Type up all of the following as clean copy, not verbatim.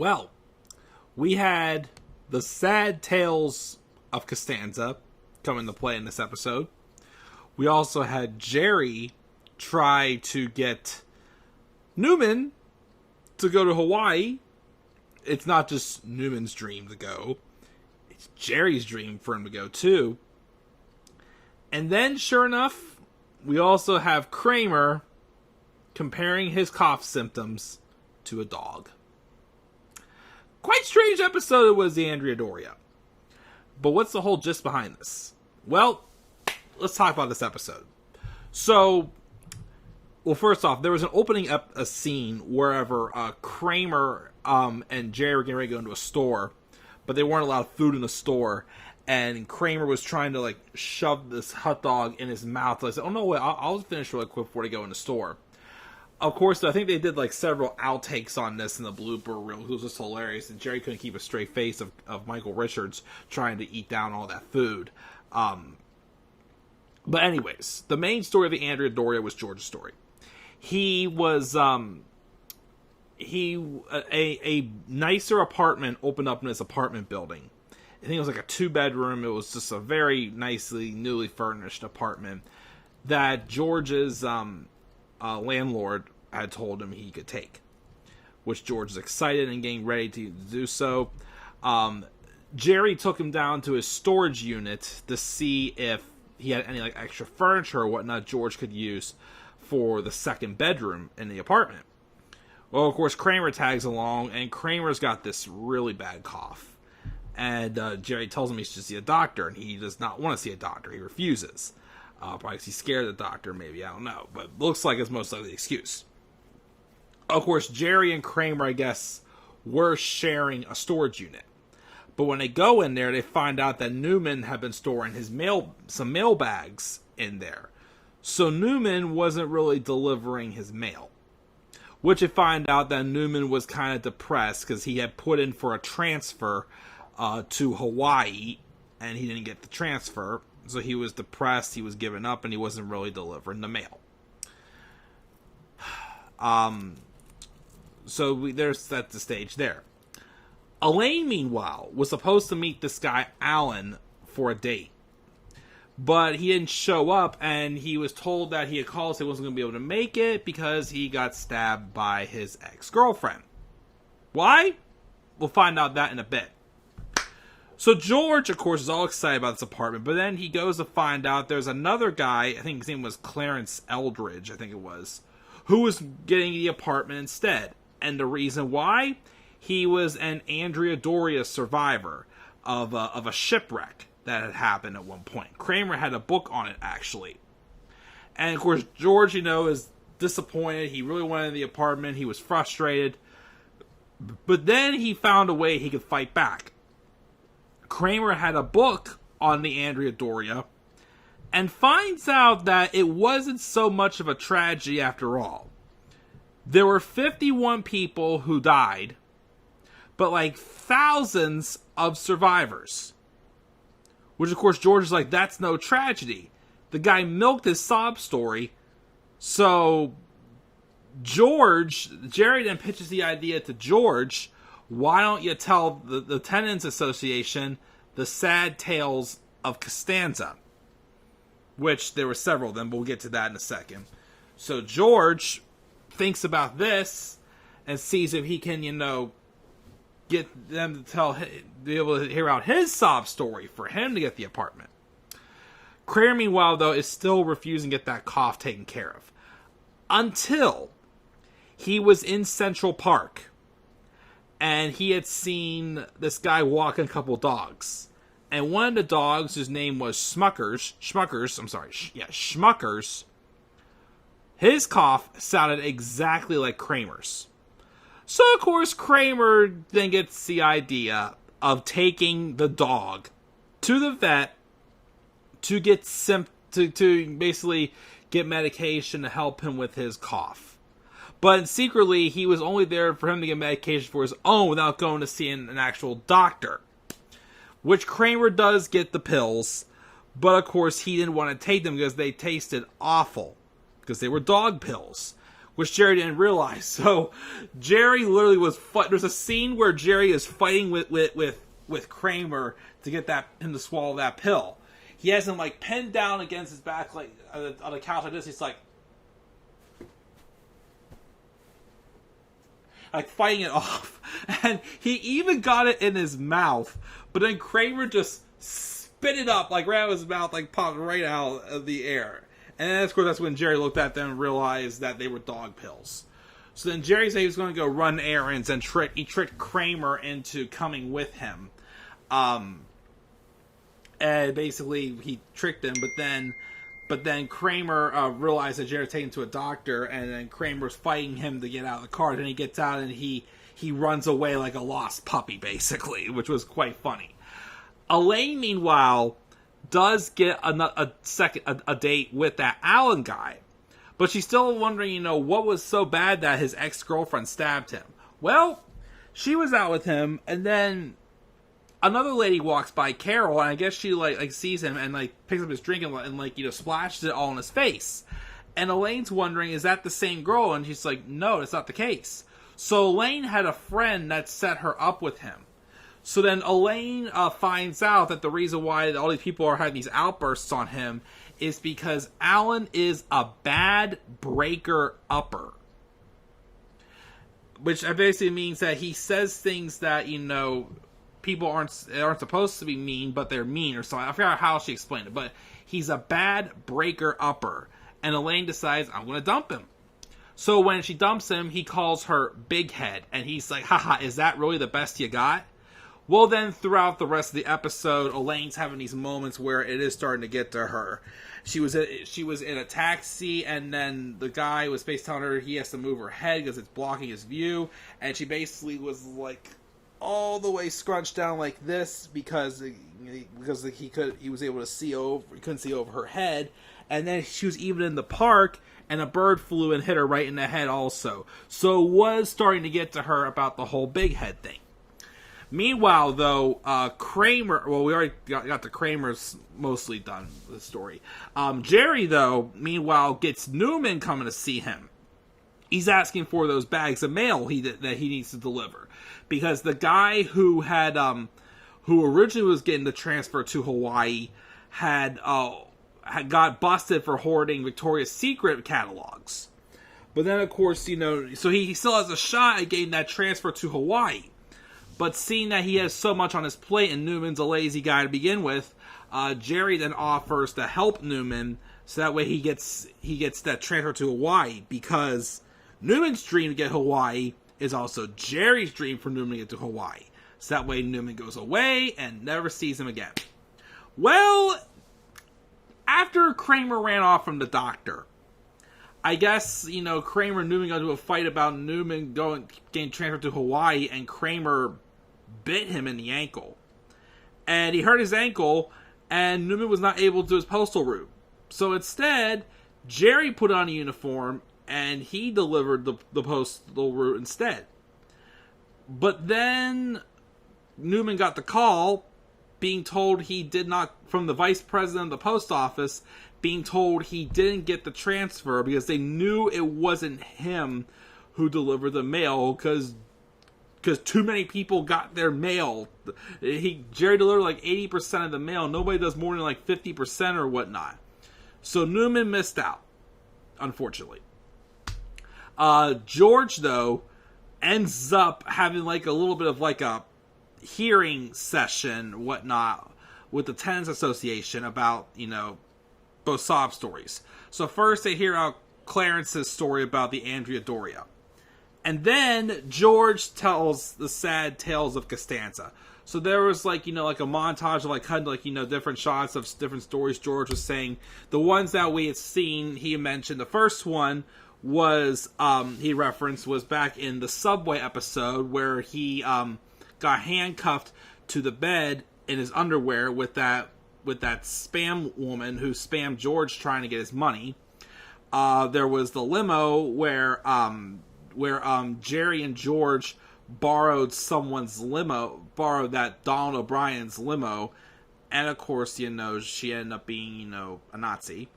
Well, we had the sad tales of Costanza come into play in this episode. We also had Jerry try to get Newman to go to Hawaii. It's not just Newman's dream to go. It's Jerry's dream for him to go too. And then, sure enough, we also have Kramer comparing his cough symptoms to a dog. Quite strange episode it was, the Andrea Doria. But what's the whole gist behind this? Well, let's talk about this episode. So, well, first off, there was an opening up a scene wherever Kramer and Jerry were getting ready to go into a store, but they weren't allowed food in the store, and Kramer was trying to like shove this hot dog in his mouth. So I said, "Oh no, wait, I'll finish really quick before they go in the store." Of course, I think they did like several outtakes on this in the blooper reel. It was just hilarious, and Jerry couldn't keep a straight face of Michael Richards trying to eat down all that food. But anyways, the main story of the Andrea Doria was George's story. He was a nicer apartment opened up in his apartment building. I think it was like a 2-bedroom. It was just a very nicely, newly furnished apartment that George's landlord had told him he could take, which George is excited and getting ready to do so. Jerry took him down to his storage unit to see if he had any like extra furniture or whatnot George could use for the second bedroom in the apartment. Well, of course, Kramer tags along, and Kramer's got this really bad cough. And Jerry tells him he should see a doctor, and he does not want to see a doctor. He refuses. Probably because he's scared of the doctor, maybe, I don't know. But looks like it's most likely the excuse. Of course, Jerry and Kramer, I guess, were sharing a storage unit. But when they go in there, they find out that Newman had been storing some mail bags in there. So Newman wasn't really delivering his mail. Which they find out that Newman was kind of depressed because he had put in for a transfer to Hawaii, and he didn't get the transfer. So he was depressed, he was giving up, and he wasn't really delivering the mail. There's the stage there. Elaine, meanwhile, was supposed to meet this guy, Alan, for a date. But he didn't show up, and he was told that he had called, so he wasn't going to be able to make it because he got stabbed by his ex-girlfriend. Why? We'll find out that in a bit. So George, of course, is all excited about this apartment, but then he goes to find out there's another guy, I think his name was Clarence Eldridge, I think it was, who was getting the apartment instead. And the reason why? He was an Andrea Doria survivor of a shipwreck that had happened at one point. Kramer had a book on it, actually. And, of course, George, is disappointed. He really wanted the apartment. He was frustrated. But then he found a way he could fight back. Kramer had a book on the Andrea Doria and finds out that it wasn't so much of a tragedy after all. There were 51 people who died, but like thousands of survivors. Which, of course, George is like, that's no tragedy. The guy milked his sob story. So, Jerry then pitches the idea to George, why don't you tell the Tenants Association the sad tales of Costanza? Which, there were several of them, but we'll get to that in a second. So, George thinks about this and sees if he can, get them to be able to hear out his sob story for him to get the apartment. Kramer, meanwhile, though, is still refusing to get that cough taken care of. Until he was in Central Park and he had seen this guy walking a couple dogs. And one of the dogs, whose name was Schmuckers, his cough sounded exactly like Kramer's. So, of course, Kramer then gets the idea of taking the dog to the vet to get to basically get medication to help him with his cough. But secretly, he was only there for him to get medication for his own without going to see an actual doctor. Which Kramer does get the pills, but of course he didn't want to take them because they tasted awful. Because they were dog pills. which Jerry didn't realize. So Jerry literally was there's a scene where Jerry is fighting with Kramer to get him to swallow that pill. He has him like pinned down against his back, like on the couch like this. He's like fighting it off, and he even got it in his mouth. But then Kramer just spit it up, like right out of his mouth, like popped right out of the air. And then, of course, that's when Jerry looked at them and realized that they were dog pills. So then Jerry said he was going to go run errands, and he tricked Kramer into coming with him. And basically, he tricked him, but then Kramer realized that Jerry was taken to a doctor, and then Kramer's fighting him to get out of the car. Then he gets out, and he runs away like a lost puppy, basically, which was quite funny. Elaine, meanwhile, does get a date with that Alan guy, but she's still wondering, what was so bad that his ex-girlfriend stabbed him. Well, she was out with him, and then another lady walks by, Carol, and I guess she like sees him and like picks up his drink and splashes it all in his face. And Elaine's wondering, is that the same girl? And she's like, no, that's not the case. So Elaine had a friend that set her up with him. So then Elaine finds out that the reason why all these people are having these outbursts on him is because Alan is a bad breaker-upper. Which basically means that he says things that, people aren't supposed to be mean, but they're mean or something. I forgot how she explained it, but he's a bad breaker-upper. And Elaine decides, I'm going to dump him. So when she dumps him, he calls her Big Head. And he's like, haha, is that really the best you got? Well, then throughout the rest of the episode, Elaine's having these moments where it is starting to get to her. She was in a taxi, and then the guy was basically telling her he has to move her head because it's blocking his view. And she basically was like all the way scrunched down like this because he was able to see over, he couldn't see over her head. And then she was even in the park, and a bird flew and hit her right in the head also. So it was starting to get to her about the whole big head thing. Meanwhile, though, Kramer, well, we already got the Kramers mostly done with the story. Jerry, though, meanwhile, gets Newman coming to see him. He's asking for those bags of mail that he needs to deliver. Because the guy who originally was getting the transfer to Hawaii had got busted for hoarding Victoria's Secret catalogs. But then, of course, so he still has a shot at getting that transfer to Hawaii. But seeing that he has so much on his plate and Newman's a lazy guy to begin with, Jerry then offers to help Newman so that way he gets that transfer to Hawaii, because Newman's dream to get Hawaii is also Jerry's dream for Newman to get to Hawaii. So that way Newman goes away and never sees him again. Well, after Kramer ran off from the doctor, I guess, Kramer and Newman got into a fight about Newman getting transferred to Hawaii, and Kramer bit him in the ankle. And he hurt his ankle, and Newman was not able to do his postal route. So instead, Jerry put on a uniform, and he delivered the postal route instead. But then Newman got the call, being told he did not, from the vice president of the post office, being told he didn't get the transfer because they knew it wasn't him who delivered the mail, because too many people got their mail. Jerry delivered like 80% of the mail. Nobody does more than like 50% or whatnot. So Newman missed out, unfortunately. George, though, ends up having like a little bit of like a hearing session, whatnot, with the Tenants Association about, both sob stories. So first they hear out Clarence's story about the Andrea Doria. And then George tells the sad tales of Costanza. So there was like, like a montage of like cutting like, different shots of different stories George was saying. The ones that we had seen, he mentioned the first one was, he referenced, was back in the subway episode where he got handcuffed to the bed in his underwear with that spam woman who spammed George trying to get his money. There was the limo where Jerry and George borrowed that Donald O'Brien's limo, and of course, she ended up being, a Nazi.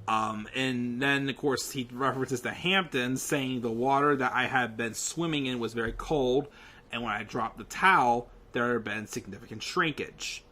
And then, of course, he references the Hamptons, saying the water that I had been swimming in was very cold, and when I dropped the towel, there had been significant shrinkage.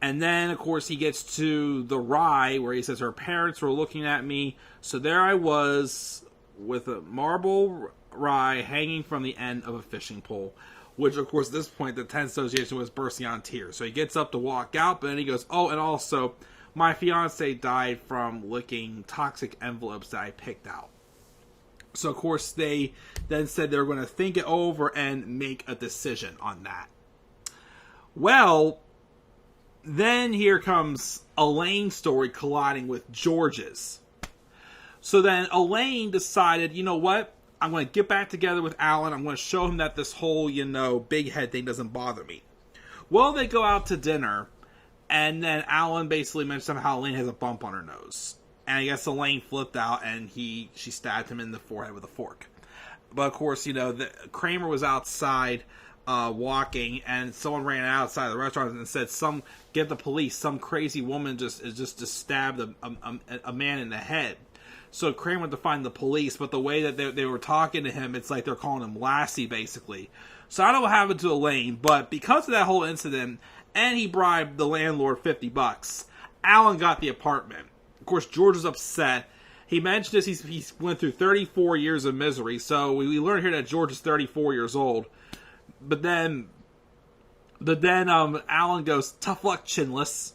And then, of course, he gets to the rye, where he says her parents were looking at me, so there I was with a marble rye hanging from the end of a fishing pole. Which, of course, at this point, the tense association was bursting out in tears. So he gets up to walk out, but then he goes, oh, and also, my fiance died from licking toxic envelopes that I picked out. So, of course, they then said they were going to think it over and make a decision on that. Well, then here comes Elaine's story colliding with George's. So then Elaine decided, you know what? I'm going to get back together with Alan. I'm going to show him that this whole, big head thing doesn't bother me. Well, they go out to dinner, and then Alan basically mentions how Elaine has a bump on her nose. And I guess Elaine flipped out, and she stabbed him in the forehead with a fork. But, of course, Kramer was outside walking, and someone ran outside the restaurant and said, get the police, some crazy woman just stabbed a man in the head. So Kramer went to find the police, but the way that they were talking to him, it's like they're calling him Lassie, basically. So I don't know what happened to Elaine, but because of that whole incident, and he bribed the landlord $50, Alan got the apartment. Of course, George was upset. He mentioned this, he went through 34 years of misery, so we learned here that George is 34 years old. But then Alan goes, tough luck, chinless.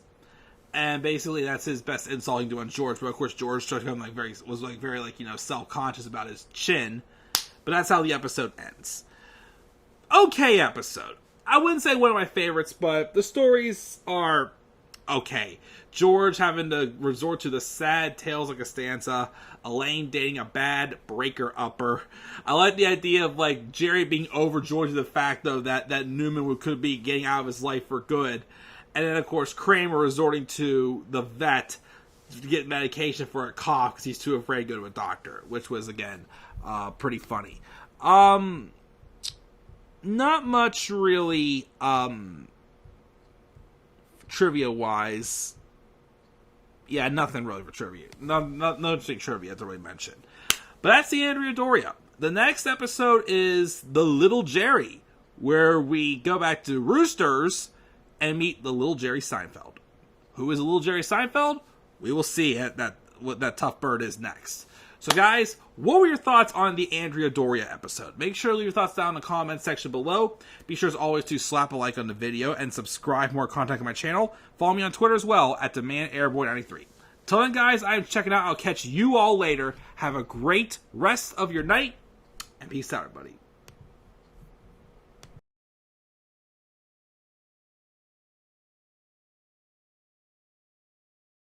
And basically, that's his best insult he can do on George. But of course, George started becoming very self-conscious about his chin. But that's how the episode ends. Okay episode. I wouldn't say one of my favorites, but the stories are okay. George having to resort to the sad tales like a stanza. Elaine dating a bad breaker-upper. I like the idea of Jerry being overjoyed to the fact though that Newman could be getting out of his life for good. And then, of course, Kramer resorting to the vet to get medication for a cough because he's too afraid to go to a doctor, which was, again, pretty funny. Not much really trivia-wise. Yeah, nothing really for trivia. No interesting trivia to really mention. But that's the Andrea Doria. The next episode is The Little Jerry, where we go back to Roosters and meet the little Jerry Seinfeld. Who is the little Jerry Seinfeld? We will see what that tough bird is next. So guys, what were your thoughts on the Andrea Doria episode? Make sure to leave your thoughts down in the comment section below. Be sure as always to slap a like on the video and subscribe for more content on my channel. Follow me on Twitter as well at DemandAirboy93. Till then guys, I'm checking out. I'll catch you all later. Have a great rest of your night and peace out everybody.